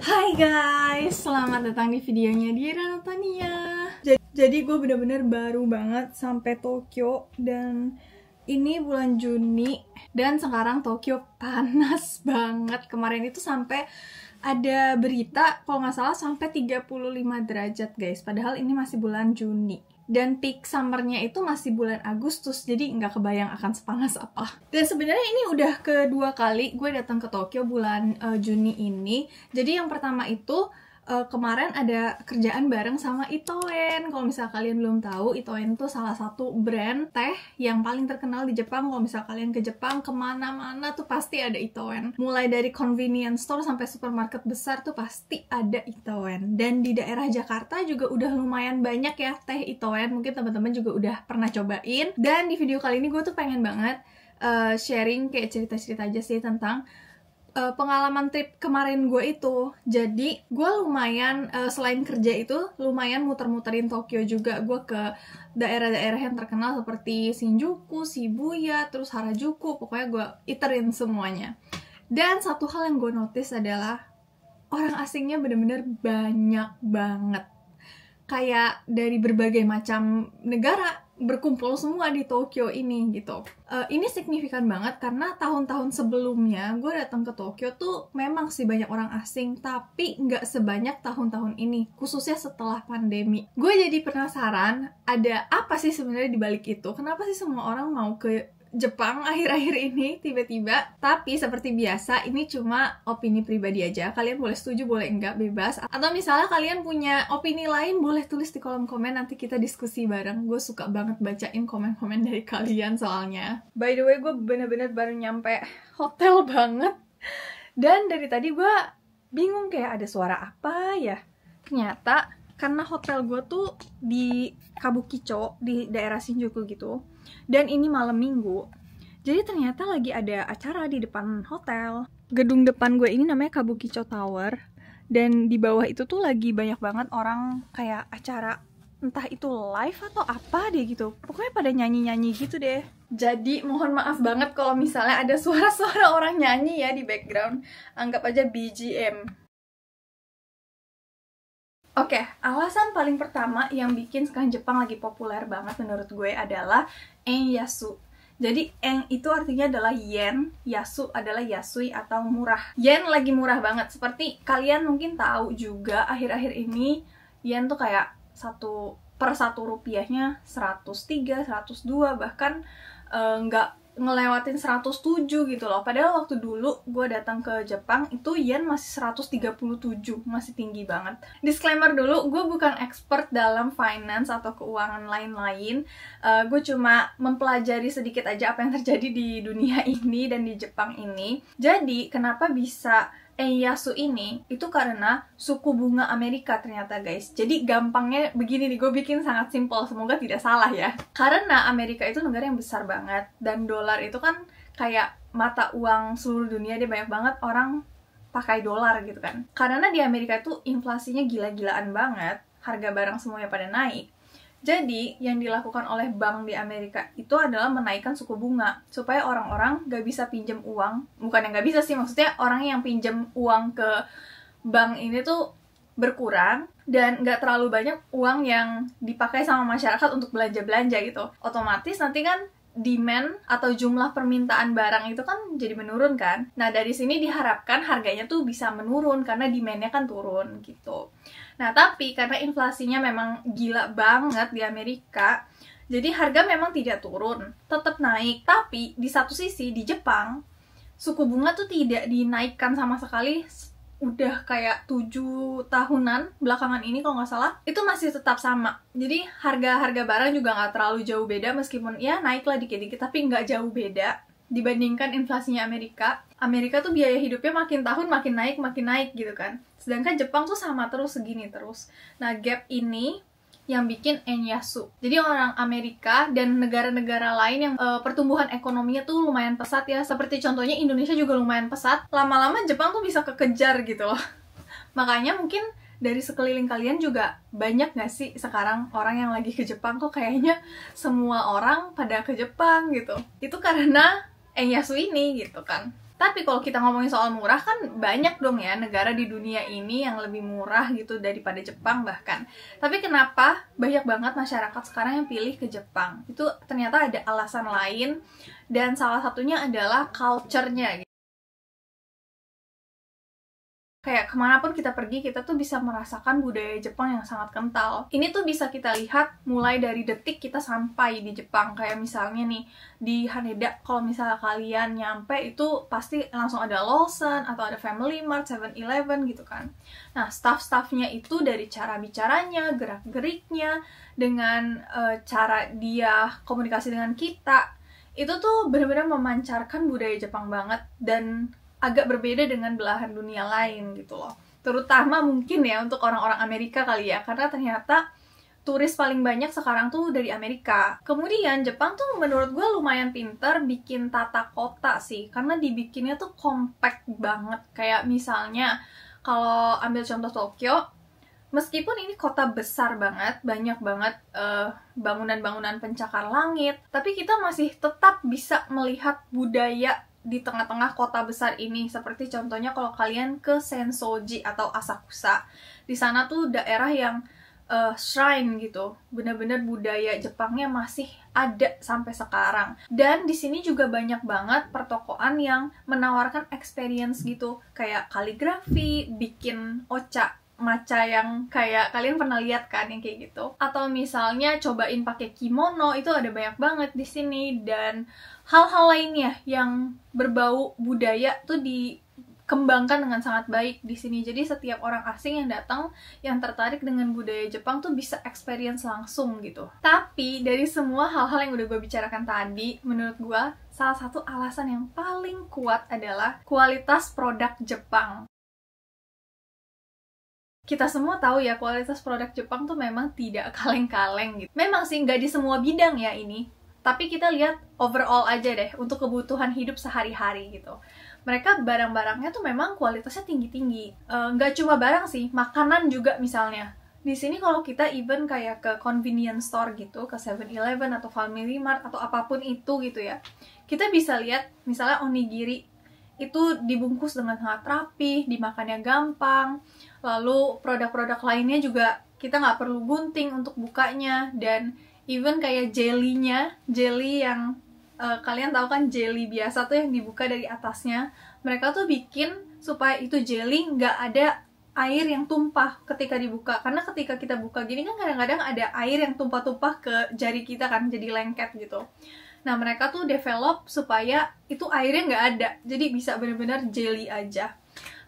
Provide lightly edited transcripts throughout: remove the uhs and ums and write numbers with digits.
Hai guys, selamat datang di videonya Dira Natania. Jadi gue bener-bener baru banget sampai Tokyo dan ini bulan Juni dan sekarang Tokyo panas banget. Kemarin itu sampai ada berita kalau nggak salah sampai 35 derajat guys. Padahal ini masih bulan Juni. Dan peak summernya itu masih bulan Agustus, jadi nggak kebayang akan sepanas apa. Dan sebenarnya ini udah kedua kali gue datang ke Tokyo bulan Juni ini. Jadi yang pertama itu kemarin ada kerjaan bareng sama Itoen. Kalau misal kalian belum tahu, Itoen itu salah satu brand teh yang paling terkenal di Jepang. Kalau misal kalian ke Jepang, kemana-mana tuh pasti ada Itoen. Mulai dari convenience store sampai supermarket besar tuh pasti ada Itoen. Dan di daerah Jakarta juga udah lumayan banyak ya teh Itoen. Mungkin teman-teman juga udah pernah cobain. Dan di video kali ini gue tuh pengen banget sharing kayak cerita-cerita aja sih tentang pengalaman trip kemarin gue itu. Jadi gue lumayan selain kerja itu lumayan muter-muterin Tokyo juga. Gue ke daerah-daerah yang terkenal seperti Shinjuku, Shibuya, terus Harajuku. Pokoknya gue iterin semuanya. Dan satu hal yang gue notice adalah orang asingnya bener-bener banyak banget. Kayak dari berbagai macam negara berkumpul semua di Tokyo ini gitu. Ini signifikan banget karena tahun-tahun sebelumnya gue datang ke Tokyo tuh memang sih banyak orang asing, tapi nggak sebanyak tahun-tahun ini, khususnya setelah pandemi. Gue jadi penasaran, ada apa sih sebenarnya di balik itu? Kenapa sih semua orang mau ke Jepang akhir-akhir ini tiba-tiba? Tapi seperti biasa, ini cuma opini pribadi aja. Kalian boleh setuju, boleh enggak, bebas. Atau misalnya kalian punya opini lain, boleh tulis di kolom komen, nanti kita diskusi bareng. Gue suka banget bacain komen-komen dari kalian soalnya. By the way, gue bener-bener baru nyampe hotel banget. Dan dari tadi gue bingung kayak ada suara apa ya. Ternyata karena hotel gue tuh di Kabukicho, di daerah Shinjuku gitu. Dan ini malam minggu, jadi ternyata lagi ada acara di depan hotel. Gedung depan gue ini namanya Kabukicho Tower. Dan di bawah itu tuh lagi banyak banget orang kayak acara, entah itu live atau apa deh gitu. Pokoknya pada nyanyi-nyanyi gitu deh. Jadi mohon maaf banget kalau misalnya ada suara-suara orang nyanyi ya di background. Anggap aja BGM. Oke, alasan paling pertama yang bikin sekarang Jepang lagi populer banget menurut gue adalah Yen Yasu. Jadi Yen itu artinya adalah yen, Yasu adalah yasui atau murah. Yen lagi murah banget. Seperti kalian mungkin tahu juga akhir-akhir ini yen tuh kayak per satu rupiahnya 103, 102, bahkan nggak ngelewatin 107 gitu loh. Padahal waktu dulu gue datang ke Jepang itu yen masih 137, masih tinggi banget. Disclaimer dulu, gue bukan expert dalam finance atau keuangan lain-lain. Gue cuma mempelajari sedikit aja apa yang terjadi di dunia ini dan di Jepang ini. Jadi kenapa bisa Yasu ini itu karena suku bunga Amerika ternyata guys. Jadi gampangnya begini nih, gue bikin sangat simpel, semoga tidak salah ya. Karena Amerika itu negara yang besar banget dan dolar itu kan kayak mata uang seluruh dunia, dia banyak banget orang pakai dolar gitu kan. Karena di Amerika itu inflasinya gila-gilaan banget, harga barang semuanya pada naik. Jadi, yang dilakukan oleh bank di Amerika itu adalah menaikkan suku bunga supaya orang-orang gak bisa pinjam uang. Bukan yang gak bisa sih, maksudnya orang yang pinjam uang ke bank ini tuh berkurang dan gak terlalu banyak uang yang dipakai sama masyarakat untuk belanja-belanja gitu. Otomatis nanti kan demand atau jumlah permintaan barang itu kan jadi menurun kan. Nah, dari sini diharapkan harganya tuh bisa menurun karena demand-nya kan turun gitu. Nah, tapi karena inflasinya memang gila banget di Amerika, jadi harga memang tidak turun, tetap naik. Tapi di satu sisi di Jepang, suku bunga tuh tidak dinaikkan sama sekali. Udah kayak 7 tahunan belakangan ini kalau nggak salah, itu masih tetap sama. Jadi harga-harga barang juga nggak terlalu jauh beda, meskipun ya naiklah dikit-dikit, tapi nggak jauh beda dibandingkan inflasinya Amerika. Amerika tuh biaya hidupnya makin tahun makin naik gitu kan. Sedangkan Jepang tuh sama terus, segini terus. Nah, gap ini yang bikin Yen Yasu. Jadi orang Amerika dan negara-negara lain yang pertumbuhan ekonominya tuh lumayan pesat ya. Seperti contohnya Indonesia juga lumayan pesat. Lama-lama Jepang tuh bisa kekejar gitu loh. Makanya mungkin dari sekeliling kalian juga banyak gak sih sekarang orang yang lagi ke Jepang? Kok kayaknya semua orang pada ke Jepang gitu. Itu karena Yen Yasu ini gitu kan. Tapi kalau kita ngomongin soal murah kan banyak dong ya negara di dunia ini yang lebih murah gitu daripada Jepang bahkan. Tapi kenapa banyak banget masyarakat sekarang yang pilih ke Jepang? Itu ternyata ada alasan lain, dan salah satunya adalah culture-nya. Kayak kemanapun kita pergi, kita tuh bisa merasakan budaya Jepang yang sangat kental. Ini tuh bisa kita lihat mulai dari detik kita sampai di Jepang. Kayak misalnya nih, di Haneda, kalau misalnya kalian nyampe itu pasti langsung ada Lawson, atau ada Family Mart, 7-Eleven gitu kan. Nah, staff-staffnya itu dari cara bicaranya, gerak-geriknya, dengan cara dia komunikasi dengan kita, itu tuh benar-benar memancarkan budaya Jepang banget, dan agak berbeda dengan belahan dunia lain gitu loh. Terutama mungkin ya untuk orang-orang Amerika kali ya, karena ternyata turis paling banyak sekarang tuh dari Amerika. Kemudian Jepang tuh menurut gue lumayan pinter bikin tata kota sih, karena dibikinnya tuh compact banget. Kayak misalnya kalau ambil contoh Tokyo, meskipun ini kota besar banget, banyak banget bangunan-bangunan pencakar langit, tapi kita masih tetap bisa melihat budaya di tengah-tengah kota besar ini. Seperti contohnya kalau kalian ke Sensoji atau Asakusa, di sana tuh daerah yang shrine gitu, bener-bener budaya Jepangnya masih ada sampai sekarang. Dan di sini juga banyak banget pertokoan yang menawarkan experience gitu, kayak kaligrafi, bikin ocha matcha yang kayak kalian pernah lihat kan, yang kayak gitu. Atau misalnya cobain pakai kimono, itu ada banyak banget di sini. Dan hal-hal lainnya yang berbau budaya tuh dikembangkan dengan sangat baik di sini. Jadi setiap orang asing yang datang yang tertarik dengan budaya Jepang tuh bisa experience langsung gitu. Tapi dari semua hal-hal yang udah gue bicarakan tadi, menurut gue salah satu alasan yang paling kuat adalah kualitas produk Jepang. Kita semua tahu ya, kualitas produk Jepang tuh memang tidak kaleng-kaleng gitu. Memang sih nggak di semua bidang ya ini, tapi kita lihat overall aja deh untuk kebutuhan hidup sehari-hari gitu. Mereka barang-barangnya tuh memang kualitasnya tinggi-tinggi. Nggak cuma barang sih, makanan juga misalnya. Di sini kalau kita even kayak ke convenience store gitu, ke 7-Eleven atau Family Mart atau apapun itu gitu ya, kita bisa lihat misalnya onigiri itu dibungkus dengan sangat rapi, dimakannya gampang. Lalu produk-produk lainnya juga kita nggak perlu gunting untuk bukanya. Dan even kayak jelly-nya, jelly yang kalian tahu kan, jelly biasa tuh yang dibuka dari atasnya, mereka tuh bikin supaya itu jelly nggak ada air yang tumpah ketika dibuka. Karena ketika kita buka gini kan kadang-kadang ada air yang tumpah-tumpah ke jari kita kan, jadi lengket gitu. Nah, mereka tuh develop supaya itu airnya nggak ada, jadi bisa benar-benar jelly aja.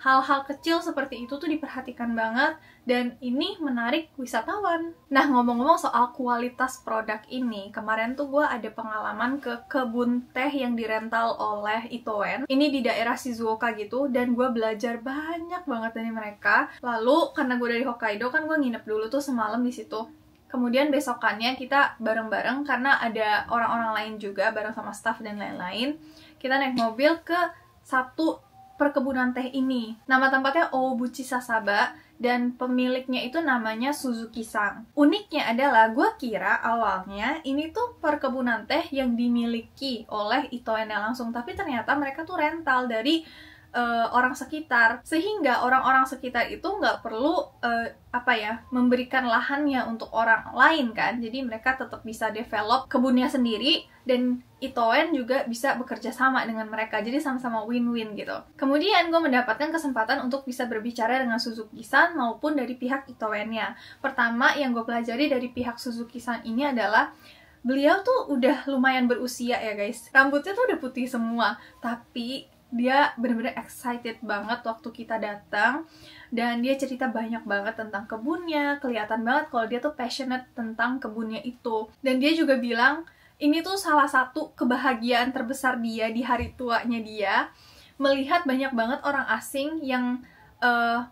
Hal-hal kecil seperti itu tuh diperhatikan banget, dan ini menarik wisatawan. Nah, ngomong-ngomong soal kualitas produk ini, kemarin tuh gue ada pengalaman ke kebun teh yang dirental oleh Itoen. Ini di daerah Shizuoka gitu, dan gue belajar banyak banget dari mereka. Lalu, karena gue dari Hokkaido kan, gue nginep dulu tuh semalam di situ. Kemudian besokannya kita bareng-bareng, karena ada orang-orang lain juga, bareng sama staff dan lain-lain. Kita naik mobil ke satu perkebunan teh ini. Nama tempatnya Obuchi Sasaba, dan pemiliknya itu namanya Suzuki-san. Uniknya adalah, gue kira awalnya ini tuh perkebunan teh yang dimiliki oleh Itoen langsung, tapi ternyata mereka tuh rental dari orang sekitar, sehingga orang-orang sekitar itu nggak perlu memberikan lahannya untuk orang lain kan. Jadi mereka tetap bisa develop kebunnya sendiri, dan Itoen juga bisa bekerja sama dengan mereka, jadi sama-sama win-win gitu. Kemudian gue mendapatkan kesempatan untuk bisa berbicara dengan Suzuki-san maupun dari pihak Itoen-nya. Pertama yang gue pelajari dari pihak Suzuki-san ini adalah, beliau tuh udah lumayan berusia ya guys. Rambutnya tuh udah putih semua, tapi dia bener-bener excited banget waktu kita datang, dan dia cerita banyak banget tentang kebunnya. Kelihatan banget kalau dia tuh passionate tentang kebunnya itu. Dan dia juga bilang ini tuh salah satu kebahagiaan terbesar dia di hari tuanya dia, melihat banyak banget orang asing yang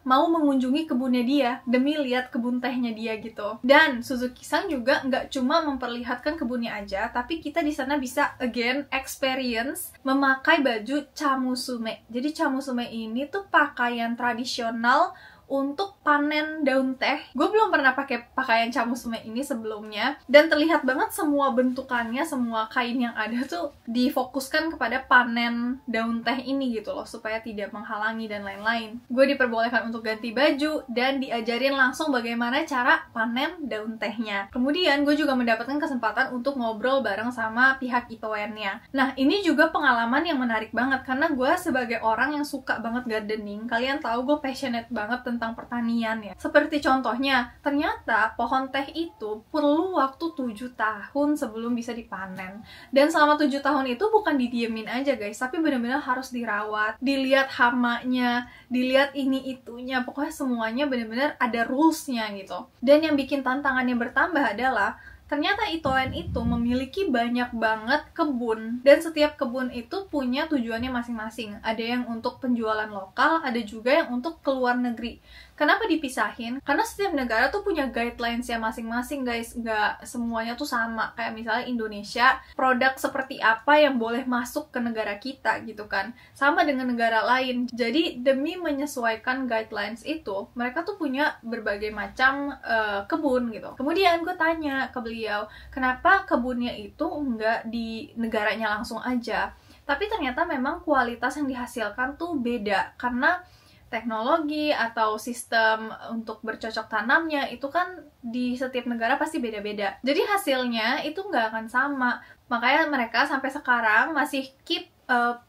mau mengunjungi kebunnya dia demi lihat kebun tehnya dia gitu. Dan Suzuki-san juga nggak cuma memperlihatkan kebunnya aja, tapi kita di sana bisa again experience memakai baju chamusume. Jadi chamusume ini tuh pakaian tradisional untuk panen daun teh. Gue belum pernah pakai pakaian camusume ini sebelumnya, dan terlihat banget semua bentukannya, semua kain yang ada tuh difokuskan kepada panen daun teh ini gitu loh, supaya tidak menghalangi dan lain-lain. Gue diperbolehkan untuk ganti baju dan diajarin langsung bagaimana cara panen daun tehnya. Kemudian gue juga mendapatkan kesempatan untuk ngobrol bareng sama pihak Itoen-nya. Nah, ini juga pengalaman yang menarik banget karena gue sebagai orang yang suka banget gardening, kalian tahu gue passionate banget tentang pertanian ya. Seperti contohnya, ternyata pohon teh itu perlu waktu 7 tahun sebelum bisa dipanen. Dan selama 7 tahun itu bukan didiemin aja guys, tapi benar-benar harus dirawat, dilihat hamanya, dilihat ini itunya, pokoknya semuanya benar-benar ada rules-nya gitu. Dan yang bikin tantangannya bertambah adalah ternyata Itoen itu memiliki banyak banget kebun, dan setiap kebun itu punya tujuannya masing-masing. Ada yang untuk penjualan lokal, ada juga yang untuk keluar negeri. Kenapa dipisahin? Karena setiap negara tuh punya guidelines-nya masing-masing guys, nggak semuanya tuh sama. Kayak misalnya Indonesia, produk seperti apa yang boleh masuk ke negara kita gitu kan, sama dengan negara lain. Jadi demi menyesuaikan guidelines itu, mereka tuh punya berbagai macam kebun gitu. Kemudian gue tanya ke beliau, kenapa kebunnya itu nggak di negaranya langsung aja? Tapi ternyata memang kualitas yang dihasilkan tuh beda, karena teknologi atau sistem untuk bercocok tanamnya itu kan di setiap negara pasti beda-beda. Jadi hasilnya itu nggak akan sama. Makanya mereka sampai sekarang masih keep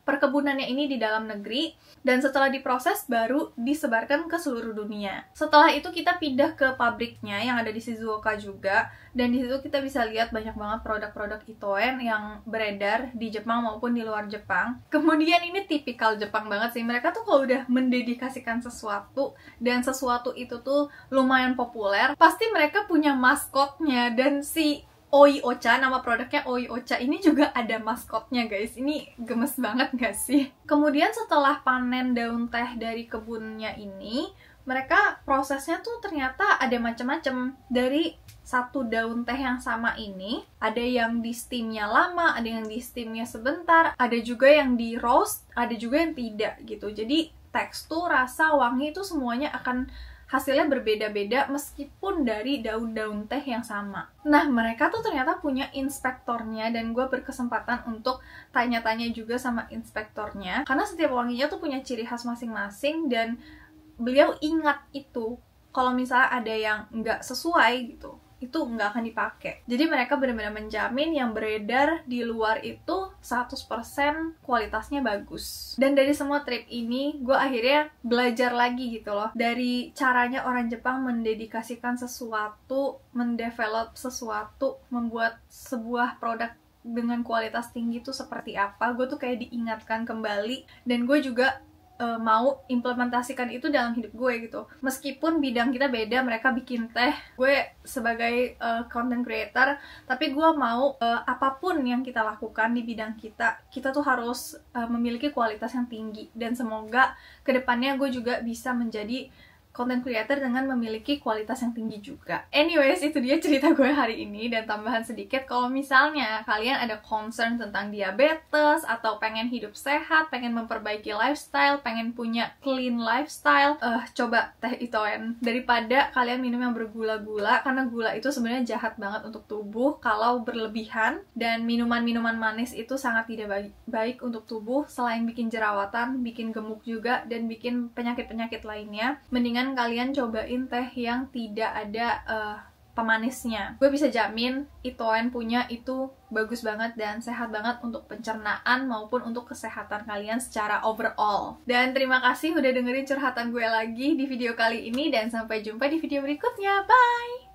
perkebunannya ini di dalam negeri, dan setelah diproses baru disebarkan ke seluruh dunia. Setelah itu kita pindah ke pabriknya yang ada di Shizuoka juga, dan di situ kita bisa lihat banyak banget produk-produk Itoen yang beredar di Jepang maupun di luar Jepang. Kemudian ini tipikal Jepang banget sih, mereka tuh kalau udah mendedikasikan sesuatu dan sesuatu itu tuh lumayan populer, pasti mereka punya maskotnya. Dan si Oi-Ocha, nama produknya Oi-Ocha ini juga ada maskotnya guys. Ini gemes banget gak sih? Kemudian setelah panen daun teh dari kebunnya ini, mereka prosesnya tuh ternyata ada macam-macam. Dari satu daun teh yang sama ini, ada yang di steamnya lama, ada yang di steamnya sebentar, ada juga yang di roast, ada juga yang tidak gitu. Jadi tekstur, rasa, wangi itu semuanya akan hasilnya berbeda-beda meskipun dari daun-daun teh yang sama. Nah, mereka tuh ternyata punya inspektornya, dan gue berkesempatan untuk tanya-tanya juga sama inspektornya, karena setiap wanginya tuh punya ciri khas masing-masing, dan beliau ingat itu. Kalau misalnya ada yang nggak sesuai gitu, itu nggak akan dipakai. Jadi mereka benar-benar menjamin yang beredar di luar itu 100% kualitasnya bagus. Dan dari semua trip ini, gue akhirnya belajar lagi gitu loh, dari caranya orang Jepang mendedikasikan sesuatu, mendevelop sesuatu, membuat sebuah produk dengan kualitas tinggi itu seperti apa. Gue tuh kayak diingatkan kembali, dan gue juga mau implementasikan itu dalam hidup gue gitu. Meskipun bidang kita beda, mereka bikin teh, gue sebagai content creator, tapi gue mau apapun yang kita lakukan di bidang kita tuh harus memiliki kualitas yang tinggi. Dan semoga kedepannya gue juga bisa menjadi content creator dengan memiliki kualitas yang tinggi juga. Anyways, itu dia cerita gue hari ini. Dan tambahan sedikit, kalau misalnya kalian ada concern tentang diabetes, atau pengen hidup sehat, pengen memperbaiki lifestyle, pengen punya clean lifestyle, coba teh Itoen. Daripada kalian minum yang bergula-gula, karena gula itu sebenarnya jahat banget untuk tubuh kalau berlebihan. Dan minuman-minuman manis itu sangat tidak baik untuk tubuh. Selain bikin jerawatan, bikin gemuk juga, dan bikin penyakit-penyakit lainnya. Mendingan kalian cobain teh yang tidak ada pemanisnya. Gue bisa jamin Itoen punya itu bagus banget dan sehat banget untuk pencernaan maupun untuk kesehatan kalian secara overall. Dan terima kasih udah dengerin curhatan gue lagi di video kali ini, dan sampai jumpa di video berikutnya. Bye!